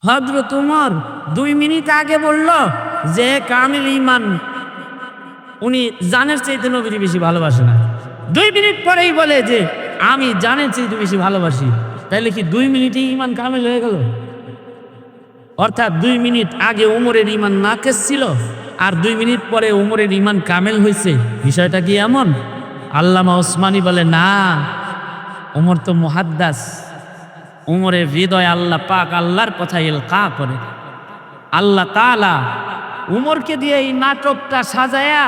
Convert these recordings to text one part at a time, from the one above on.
হযরত Umar 2 minute আগে বলল যে কামিল ঈমান উনি জানের চাইতে নবীর বেশি ভালোবাসে না। 2 মিনিট পরেই বলে যে আমি জানের চাইতে বেশি ভালোবাসি। তাইলে কি 2 মিনিটেই ঈমান কামিল হয়ে গেল? অর্থাৎ 2 মিনিট আগে উমরের ঈমান নাকেস ছিল, আর 2 মিনিট পরে উমরের ঈমান কামেল হয়েছে। বিষয়টা কি এমন? আল্লামা ওসমানী বলে না, উমর তো মুহাদ্দাস, উমরের হৃদয় আল্লাহ পাক আল্লাহর কথা ইলকা করে। আল্লাহ তাআলা উমরকে দিয়ে এই নাটকটা সাজায়া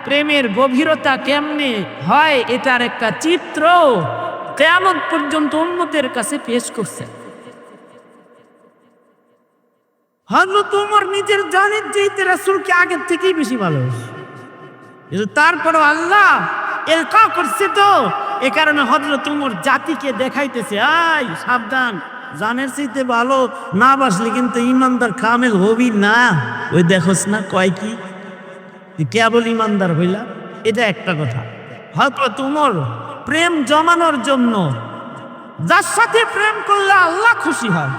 প্রেমের গভীরতা কেমনে হয় এটার একটা চিত্র কিয়ামত পর্যন্ত উম্মতের কাছে পেশ করছে। হযরত উমর নিজের জানের চাইতে রাসূলকে আগের থেকেই বেশি ভালোবাসে, কিন্তু তারপরও আল্লাহ ইলকা করছে তো, এ কারণে হযরত উমর জাতিকে দেখাইতেছে, আই সাবধান, জানের চাইতে ভালো না বাসলে কিন্তু ইমানদার কামেল হবি না। ওই দেখোস না কয় কি কেবল ইমানদার হইলা, এটা একটা কথা। হযরত উমর প্রেম জমানোর জন্য, যার সাথে প্রেম করলে আল্লাহ খুশি হয়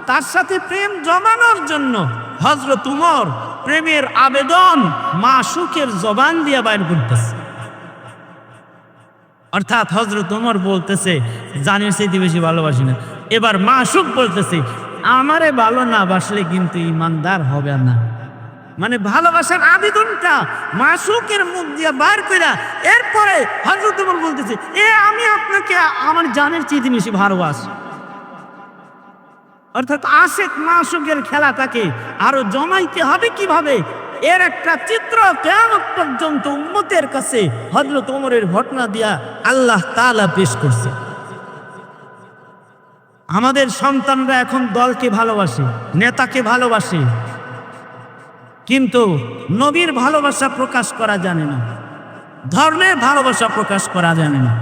তার সাথে প্রেম জমানোর জন্য হযরত উমর প্রেমের আবেদন মাশুকের জবান দিয়ে বাইর করতেছে। অর্থাৎ হযরত উমর বলতেছে জানের চাইতে বেশি ভালোবাসি না। এবার মাশুক বলতেছে আমারে ভালো না বাসলে কিন্তু ইমানদার হবে না। মানে ভালোবাসার আবেদনটা মাশুকের মুখ দিয়ে বার কইরা এরপরে হযরত উমর বলতেছে আমি আপনাকে আমার জানের চাইতে বেশি ভালোবাসি। অর্থাৎ আশিক মাশুকের খেলাটাকে আরো জমাইতে হবে কিভাবে, এর একটা চিত্র কিয়ামত পর্যন্ত উম্মতের কাছে হযরত ওমরের ঘটনা দিয়া আল্লাহ তাআলা পেশ করছে। আমাদের সন্তানরা এখন দলকে ভালোবাসে, নেতাকে ভালোবাসে, কিন্তু নবীর ভালোবাসা প্রকাশ করা জানে না, ধর্মের ভালোবাসা প্রকাশ করা জানে না।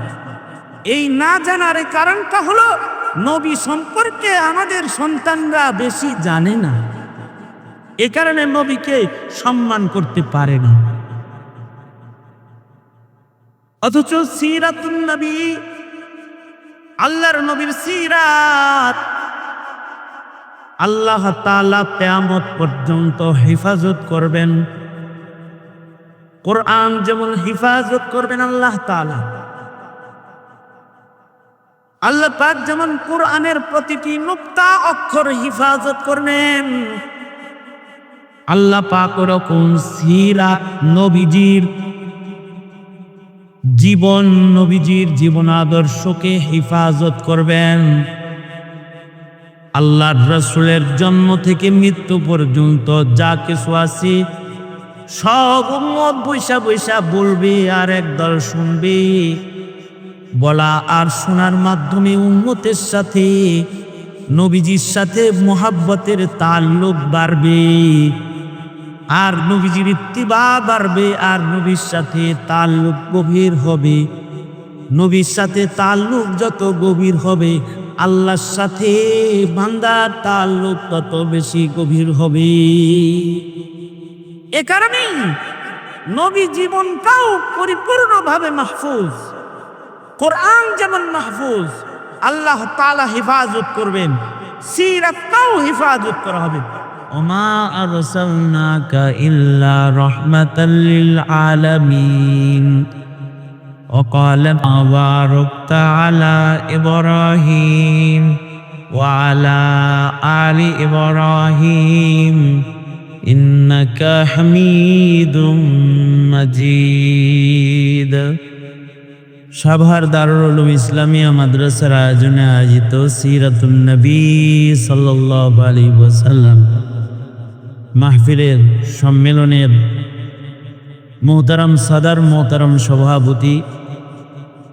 এই না জানার কারণটা হলো নবী সম্পর্কে আমাদের সন্তানরা বেশি জানে না, এ কারণে নবীকে সম্মান করতে পারে না। অথচ সিরাতুন নবী, আল্লাহর নবীর সিরাত আল্লাহ তাআলা কিয়ামত পর্যন্ত হেফাজত করবেন। কোরআন যেমন হেফাজত করবেন আল্লাহ তাআলা, আল্লাহ পাক যেমন কোরআনের প্রতিটি নুক্তা অক্ষর হেফাজত করবেন, আল্লাহ পাক ওরকম সিরাত নবীজির জীবন, নবীজির জীবন আদর্শকে হেফাজত করবেন। আল্লাহর রাসূলের জন্ম থেকে মৃত্যু পর্যন্ত যা কিছু আছে সব উম্মত বৈশা বৈশা বলবে আর একদল শুনবে। বলা আর শোনার মাধ্যমে উম্মতের সাথে, নবীজির সাথে মুহাব্বতের তাল্লুক বাড়বে, আর নবীজির ইত্তিবা বাড়বে, আর নবীর সাথে তাল্লুক গভীর হবে। নবীর সাথে তাল্লুক যত গভীর হবে আল্লাহর সাথে বান্দার তাল্লুক তত বেশি গভীর হবে। এ কারণেই নবী জীবনটাও পরিপূর্ণভাবে মাহফুজ, কোরআন যেমন মাহফুজ, আল্লাহ তাআলা হেফাজত করবেন, সিরাতটাও হেফাজত করা হবে। ওমা আরসালনাকা ইল্লা রাহমাতাল লিল আলামিন وقال باركت على إبراهيم وعلى آل إبراهيم إنك حميد مجيد। সাভার দারুল উলুম ইসলামিয়া মাদ্রাসার আয়োজনে আয়োজিত সিরাতুন নবী সাল্লাল্লাহু আলাইহি ওয়াসাল্লাম মাহফিলের সম্মেলনের মোহতারাম সাদার, মোহতারাম সভাপতি,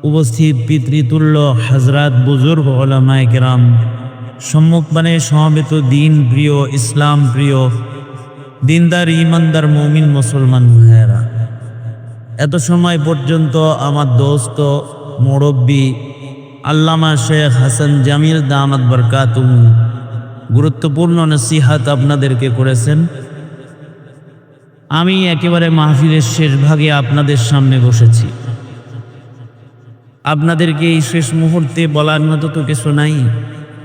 উপস্থিত পিতৃতুল্য হযরত বুজুর্গ উলামায়ে কেরাম, সম্মুখবানে সমবেত দিন প্রিয়, ইসলাম প্রিয়, দিনদার ইমানদার মুমিন মুসলমান ভাইয়েরা, এত সময় পর্যন্ত আমার দোস্ত মুরব্বী আল্লামা শেখ হাসান জামিল দামাত বরকাতুহু গুরুত্বপূর্ণ নসিহত আপনাদেরকে করেছেন। আমি একেবারে মাহফিলের শেষ ভাগে আপনাদের সামনে বসেছি। আপনাদেরকে এই শেষ মুহূর্তে বলার মতো তো কিছু নাই,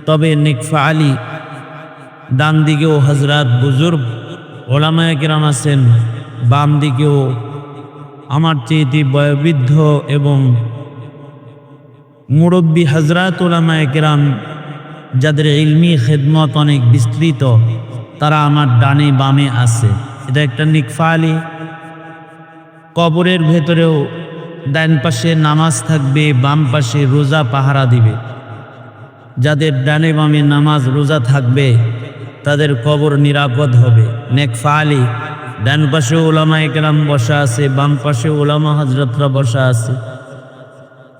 তবে নেক ফাআলি ডান দিকেও হজরত বুজুর্গ ওলামায়ে কেরাম আছেন, বাম দিকেও আমার চেয়ে বয়োবৃদ্ধ এবং মুরব্বী হজরত ওলামায়ে কেরাম যাদের ইলমি খেদমত অনেক বিস্তৃত, তারা আমার ডানে বামে আছে। এটা একটা নিকফালি। কবরের ভেতরেও ডান পাশে নামাজ থাকবে, বাম পাশে রোজা পাহারা দিবে। যাদের ডানে বামে নামাজ রোজা থাকবে তাদের কবর নিরাপদ হবে। নেকফালি, ডান পাশে ওলামায়ে কেরাম বসা আছে, বাম পাশে ওলামা হজরতরা বসা আছে।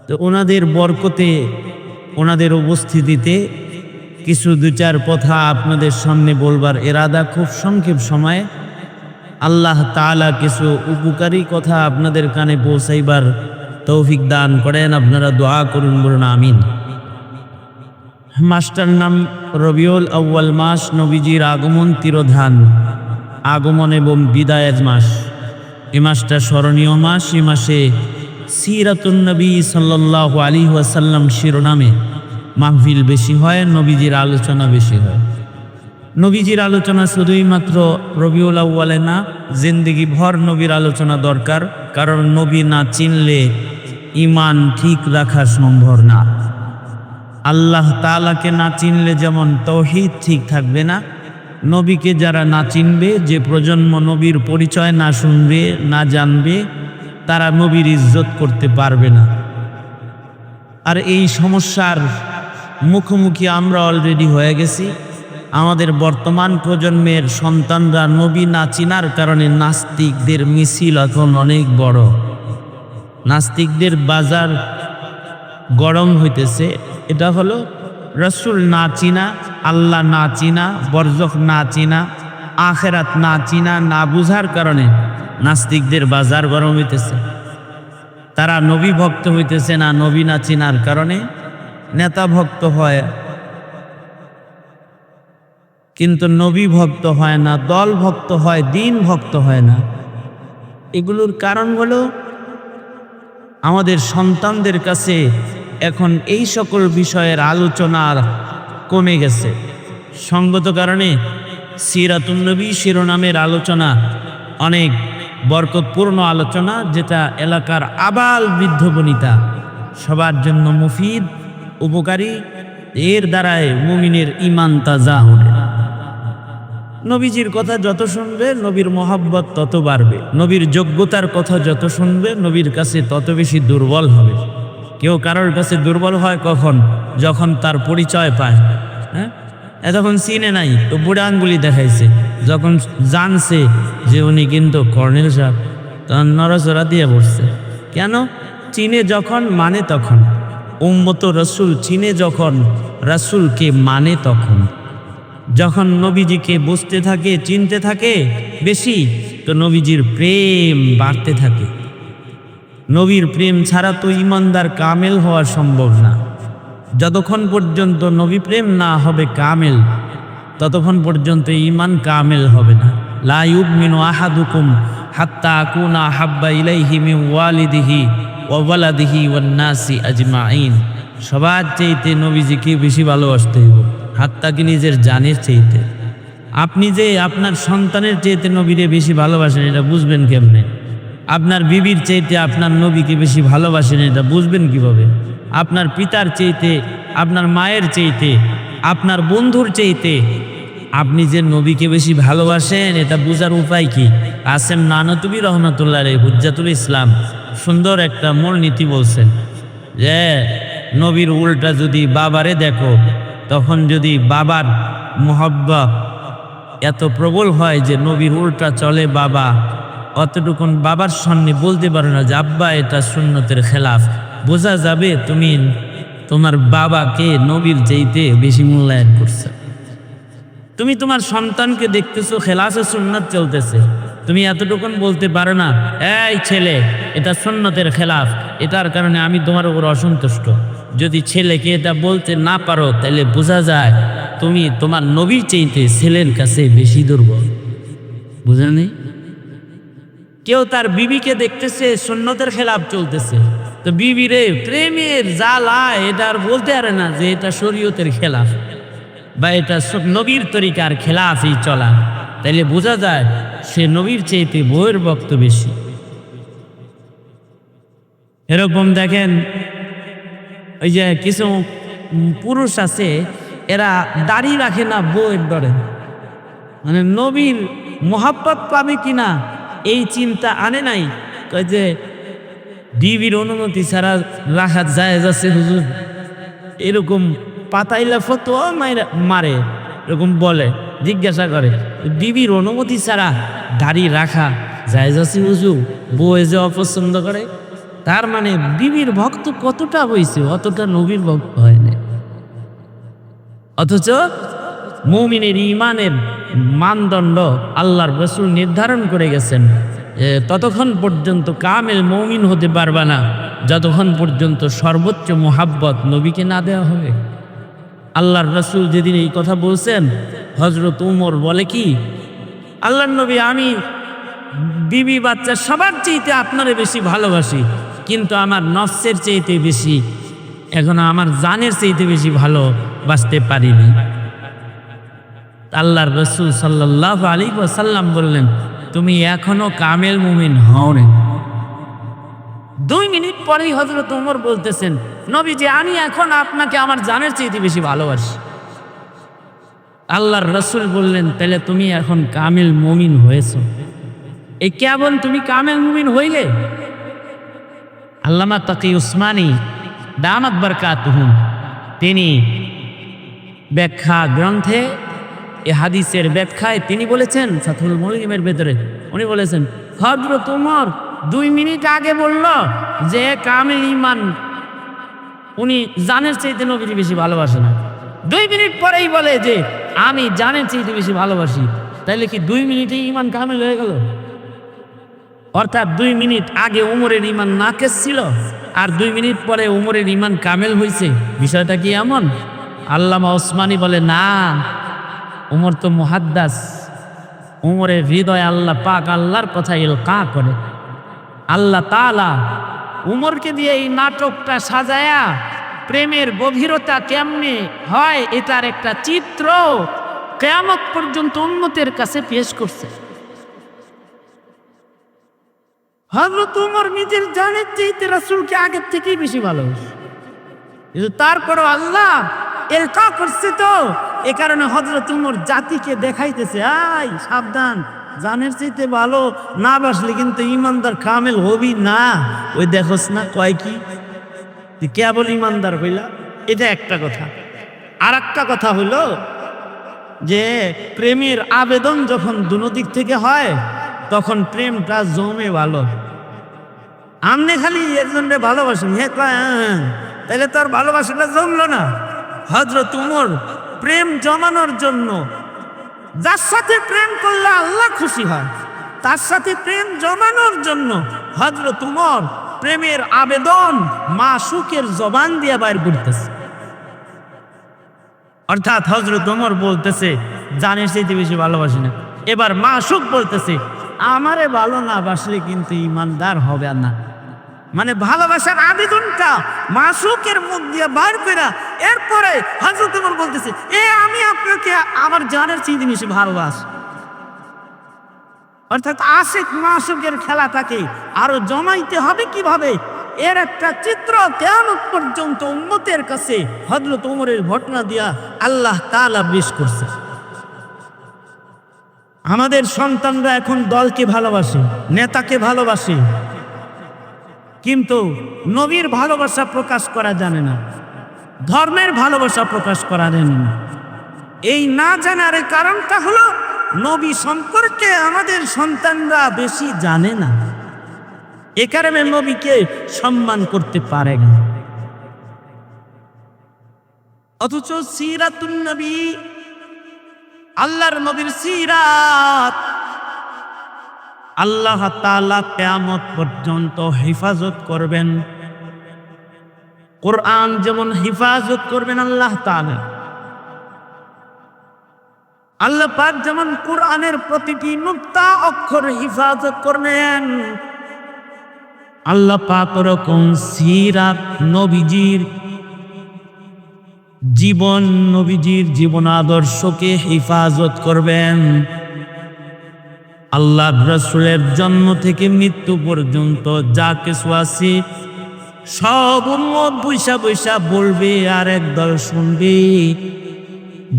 তো ওনাদের বরকতে, ওনাদের উপস্থিতিতে কিছু দু চার কথা আপনাদের সামনে বলবার এরাদা। খুব সংক্ষেপ সময়ে আল্লাহ তাআলা কিছু উপকারী কথা আপনাদের কানে পৌঁছাইবার তৌফিক দান করেন। আপনারা দোয়া করুন, বলুন আমিন। মাসটার নাম রবিউল আউয়াল মাস, নবীজির আগমন তিরোধান, আগমন এবং বিদায়ের মাস। এই মাসটা স্মরণীয় মাস। এই মাসে সিরাতুন নবী সাল্লাল্লাহু আলাইহি ওয়াসাল্লাম শিরোনামে মাহফিল বেশি হয়, নবীজির আলোচনা বেশি হয়। নবীজির আলোচনা শুধুই মাত্র রবিউল আউয়ালে না, জিন্দেগি ভর নবীর আলোচনা দরকার। কারণ নবী না চিনলে ঈমান ঠিক রাখা সম্ভব না। আল্লাহ তাআলাকে না চিনলে যেমন তাওহীদ ঠিক থাকবে না, নবীকে যারা না চিনবে, যে প্রজন্ম নবীর পরিচয় না শুনবে, না জানবে, তারা নবীর ইজ্জত করতে পারবে না। আর এই সমস্যার মুখোমুখি আমরা অলরেডি হয়ে গেছি। আমাদের বর্তমান প্রজন্মের সন্তানরা নবী না চিনার কারণে নাস্তিকদের মিছিল এখন অনেক বড়। নাস্তিকদের বাজার গরম হইতেছে। এটা হলো রসুল না চিনা, আল্লাহ না চিনা, বরজখ না চিনা, আখেরাত না চিনা, না বুঝার কারণে নাস্তিকদের বাজার গরম হইতেছে। তারা নবী ভক্ত হইতেছে না, নবী না চিনার কারণে নেতা ভক্ত হয়, কিন্তু নবী ভক্ত হয় না, দল ভক্ত হয়, দিন ভক্ত হয় না। এগুলোর কারণ হলো আমাদের সন্তানদের কাছে এখন এই সকল বিষয়ের আলোচনা কমে গেছে। সঙ্গত কারণে সিরাতুন নবী শিরোনামের আলোচনা অনেক বরকতপূর্ণ আলোচনা, যেটা এলাকার আবাল বৃদ্ধ বনিতা সবার জন্য মুফিদ, উপকারী। এর দ্বারায় মুমিনের ঈমান তাজা হবে। নবীজির কথা যত শুনবে নবীর মহব্বত তত বাড়বে। নবীর যোগ্যতার কথা যত শুনবে নবীর কাছে তত বেশি দুর্বল হবে। কেউ কারোর কাছে দুর্বল হয় কখন? যখন তার পরিচয় পায়। হ্যাঁ, এতক্ষণ চিনে নাই তো বুড়া আঙ্গুলি দেখাইছে, যখন জানছে যে উনি কিন্তু কর্নেল সাহেব, তখন নড়াচড়া দিয়ে বসছে। কেন? চিনে যখন মানে তখন। উম্মত রসুল চিনে যখন, রসুলকে মানে তখন। যখন নবীজিকে বুঝতে থাকে, চিনতে থাকে বেশি, তো নবীজির প্রেম বাড়তে থাকে। নবীর প্রেম ছাড়া তো ইমানদার কামেল হওয়া সম্ভব না। যতক্ষণ পর্যন্ত নবী প্রেম না হবে কামেল, ততক্ষণ পর্যন্ত ঈমান কামেল হবে না। লা ইউমিনু আহাদুকুম হাত্তা আকুনা আহাব্বা ইলাইহি মিন ওয়ালিদিহি ওয়া ওয়ালাদিহি ওয়ান নাসি আজমাইন। সবার চাইতে নবীজিকে বেশি ভালোবাসতে হইব, হাত্তা কি নিজের জানের চাইতে। আপনি যে আপনার সন্তানের চাইতে নবীরে বেশি ভালোবাসেন, এটা বুঝবেন কেমনে? আপনার বিবির চাইতে আপনার নবীকে বেশি ভালোবাসেন, এটা বুঝবেন কিভাবে? আপনার পিতার চাইতে, আপনার মায়ের চাইতে, আপনার বন্ধুর চাইতে আপনি যে নবীকে বেশি ভালোবাসেন, এটা বোঝার উপায় কি? আসেম নানতুবি রহমতুল্লাহ আলাইহি হুজ্জাতুল ইসলাম সুন্দর একটা মূলনীতি বলছেন যে নবীর উল্টা যদি বাবারে দেখো, তখন যদি বাবার মুহাব্বত এত প্রবল হয় যে নবীর উল্টা চলে বাবা, অতটুকুন বাবার সামনে বলতে পারো না যে আব্বা এটা সুন্নতের খেলাফ, বোঝা যাবে তুমি তোমার বাবাকে নবীর চাইতে বেশি মূল্যায়ন করছে। তুমি তোমার সন্তানকে দেখতেছো খেলাফে সুন্নত চলতেছে, তুমি এতটুকুন বলতে পারো না এই ছেলে এটা সুন্নতের খেলাফ, এটার কারণে আমি তোমার উপর অসন্তুষ্ট। যদি ছেলেকে এটা বলতে না পারো তাহলে বোঝা যায় তুমি তোমার নবীর চাইতে ছেলের কাছে বেশি দুর্বল। বুঝেন নি? কেউ তার বিবিকে দেখতেছে সুন্নতের খেলাফ চলতেছে, তো বিবিরে প্রেমের জ্বালা এটা আর বলতে পারে না যে এটা শরীয়তের খেলাফ। বা এটা নবীর তরিকার খেলাফই চলা, তাইলে বোঝা যায় সে নবীর চেয়েতে বইয়ের ভক্ত বেশি। এরকম দেখেন ওই যে কিছু পুরুষ আছে, এরা দাড়ি রাখে না বইয়ের ডরে, মানে নবীর মোহাব্বত পাবে কিনা এই চিন্তা আনে নাই। কয় যে বিবির অনুমতি ছাড়া রাখা যায় যাচ্ছে হুজুর, এরকম পাতাইলা ফতোয়া মারে, এরকম বলে, জিজ্ঞাসা করে বিবির অনুমতি ছাড়া দাড়ি রাখা যায় যাচ্ছে হুজুর, বউ যে অপছন্দ করে, তার মানে বিবির ভক্ত কতটা হয়েছে, অতটা নবীর ভক্ত হয় না। অথচ মুমিনের ইমানের মানদণ্ড আল্লাহর রাসূল নির্ধারণ করে গেছেন, ততক্ষণ পর্যন্ত কামেল মুমিন হতে পারবা না যতক্ষণ পর্যন্ত সর্বোচ্চ মোহাব্বত নবীকে না দেওয়া হবে। আল্লাহর রাসূল যেদিন এই কথা বলছেন, হযরত উমর বলে কি, আল্লাহর নবী, আমি বিবি বাচ্চা সবার চাইতে আপনারে বেশি ভালোবাসি, কিন্তু আমার নফসের চাইতে বেশি, এখন আমার জানের চাইতে বেশি ভালোবাসতে পারিনি। আল্লাহর রাসূল সাল্লাল্লাহু আলাইহি ওয়াসাল্লাম বললেন, তুমি এখনো কামেল মুমিন হও না। 2 মিনিট পরেই হযরত ওমর বলতেছেন, নবীজি, আমি এখন আপনাকে আমার জানের চাইতে বেশি ভালোবাসি। আল্লাহর রাসূল বললেন, তাহলে তুমি এখন কামেল মুমিন হয়েছো। এই কেবল তুমি কামেল মুমিন হইলে? আল্লামা তাকি উসমানী দামাত বারকাতুহু তিনি ব্যাখ্যা গ্রন্থে এ হাদিসের ব্যাখ্যায় তিনি বলেছেন, ফাথুল মুইনের ভেতরে উনি বলেছেন, হযরত ওমর 2 মিনিট আগে বলল যে কামেল ঈমান উনি জানের চাইতে নবীকে বেশি ভালোবাসে না, 2 মিনিট পরেই বলে যে আমি জানের চাইতে বেশি ভালোবাসি। তাইলে কি 2 মিনিটেই ঈমান কামেল হয়ে গেল? অর্থাৎ 2 মিনিট আগে উমরের ঈমান নাকেস ছিল, আর 2 মিনিট পরে উমরের ঈমান কামেল হয়েছে। বিষয়টা কি এমন? আল্লামা ওসমানী বলে, না, উমর তো মুহাদ্দাস, উমরের হৃদয় আল্লাহ পাক আল্লাহর কথা ইলকা করে। আল্লাহ তাআলা উমরকে দিয়ে এই নাটকটা সাজায়া প্রেমের গভীরতা কেমনে হয় এটার একটা চিত্র কিয়ামত পর্যন্ত উম্মতের কাছে পেশ করছে। হযরত উমর নিজের জানের চাইতে রাসূলকে আগের থেকেই বেশি ভালোবাসে, কিন্তু তারপরও আল্লাহ ইলকা করছে, তো এ কারণে হযরত উমর জাতিকে দেখাইতেছে, আই সাবধান, জানের চাইতে ভালো না বাসলে কিন্তু ইমানদার কামেল হবি না। ওই দেখোস না কয় কি, তুই কেবল ইমানদার হইলা, এটা একটা কথা। আর একটা কথা হইল যে প্রেমের আবেদন যখন দুনো দিক থেকে হয় তখন প্রেমটা জমে ভালো। আমনে খালি একজনকে ভালোবাসেন, হে কয় তাহলে তার ভালোবাসাটা জমলো না। হযরত উমর প্রেম জমানোর জন্য, যার সাথে প্রেম করলে আল্লাহ খুশি হয় তার সাথে প্রেম জমানোর জন্য হযরত উমর প্রেমের আবেদন মাসুকের জবান দিয়ে বাইর করতেছে। অর্থাৎ হযরত উমর বলতেছে জানের চাইতে বেশি ভালোবাসি না, এবার মাসুক বলতেছে আমারে ভালো না বাসলে কিন্তু ইমানদার হবে না। মানে ভালোবাসার আবেদনটা মাসুকের মুখ দিয়ে বার করে এরপরে হযরত ওমর বলতেছে, আমি আপনাকে আমার জানের চাইতে বেশি ভালোবাসি। অর্থাৎ আশিক মাসুকের খেলাটাকে আরো জমাইতে হবে কিভাবে, এর একটা চিত্র কিয়ামত পর্যন্ত উম্মতের কাছে হযরত ওমরের ঘটনা দিয়া আল্লাহ তাআলা পেশ করছে। আমাদের সন্তানরা এখন দলকে ভালোবাসে, নেতাকে ভালোবাসে, কিন্তু নবীর ভালোবাসা প্রকাশ করা জানে না, ধর্মের ভালোবাসা প্রকাশ করা জানে না। এই না জানার কারণটা হলো নবী সম্পর্কে আমাদের সন্তানরা বেশি জানে না, এ কারণে নবীকে সম্মান করতে পারে না। অথচ সিরাতুন নবী, আল্লাহর নবীর সিরাত আল্লাহ তাআলা কিয়ামত পর্যন্ত হেফাজত করবেন। কোরআন যেমন হেফাজত করবেন আল্লাহ তাআলা, আল্লাহ পাক যেমন কোরআনের প্রতিটি নুক্তা অক্ষর হেফাজত করবেন, আল্লাহ পাক ওরকম সিরাত নবীজির জীবন নবীজির জীবন আদর্শকে হেফাজত করবেন। আল্লাহ রাসূলের জন্ম থেকে মৃত্যু পর্যন্ত যা কিছু আছে সব উম্মত বৈশা বৈশা বলবে আর একদল শুনবে।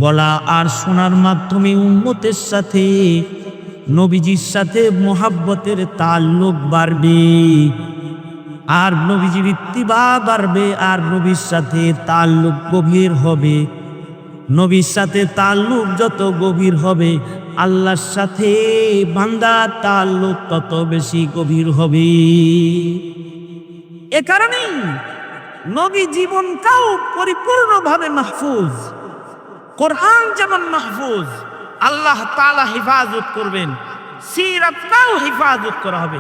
বলা আর শোনার মাধ্যমে উম্মতের সাথে নবীজির সাথে মোহাব্বতের তাল্লুক বাড়বে, আর নবীজির ইত্তিবা বাড়বে, আর নবীর সাথে তাল্লুক গভীর হবে। নবীর সাথে তাল্লুক যত গভীর হবে, আল্লাহর সাথে বান্দার তাল্লুক তত বেশি গভীর হবে। এ কারণেই নবী জীবনটাও পরিপূর্ণভাবে মাহফুজ। কোরআন যেমন মাহফুজ, আল্লাহ তাআলা হেফাজত করবেন, সিরাতটাও হেফাজত করা হবে।